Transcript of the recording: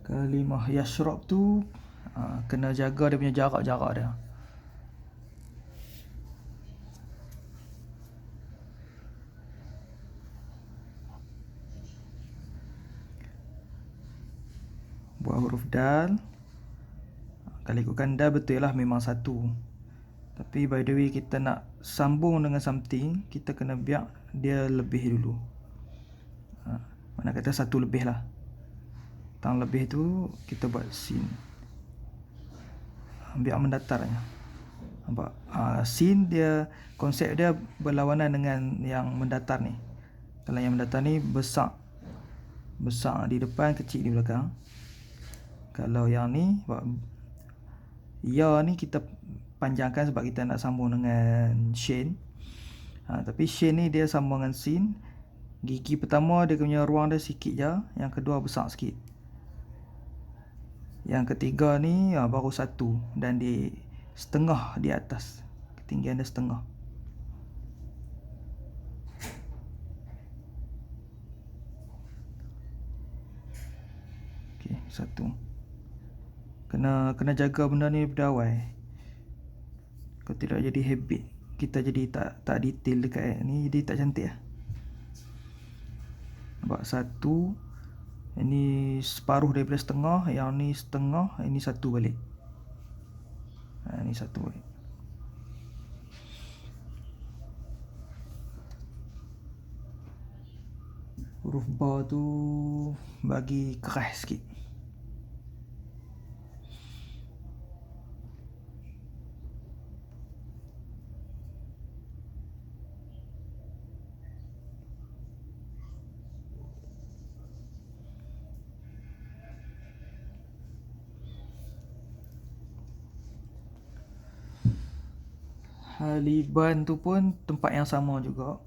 Kalimah yashrab tu kena jaga dia punya jarak-jarak dia. Buat huruf dal. Kalau ikutkan dal betul lah, memang satu. Tapi by the way kita nak sambung dengan something, kita kena biar dia lebih dulu. Mana kata satu lebih lah. Tang lebih tu kita buat sin. Biar mendatarnya. Nampak? Sin dia, konsep dia berlawanan dengan yang mendatar ni. Kalau yang mendatar ni besar di depan, kecil di belakang. Kalau yang ni ya ni kita panjangkan sebab kita nak sambung dengan shin. Tapi shin ni dia sambung dengan sin. Gigi pertama dia punya ruang dia sikit je, yang kedua besar sikit. Yang ketiga ni baru satu dan di setengah di atas. Ketinggian dia setengah. Okey, satu. Kena jaga benda ni daripada awal. Kalau tidak jadi habit, kita jadi tak detail dekat ni, jadi tak cantik lah. Nampak? Satu. Ini separuh daripada setengah, yang ni setengah, ini satu balik. Ini satu balik. Huruf ba tu bagi keras sikit. Haliban tu pun tempat yang sama juga.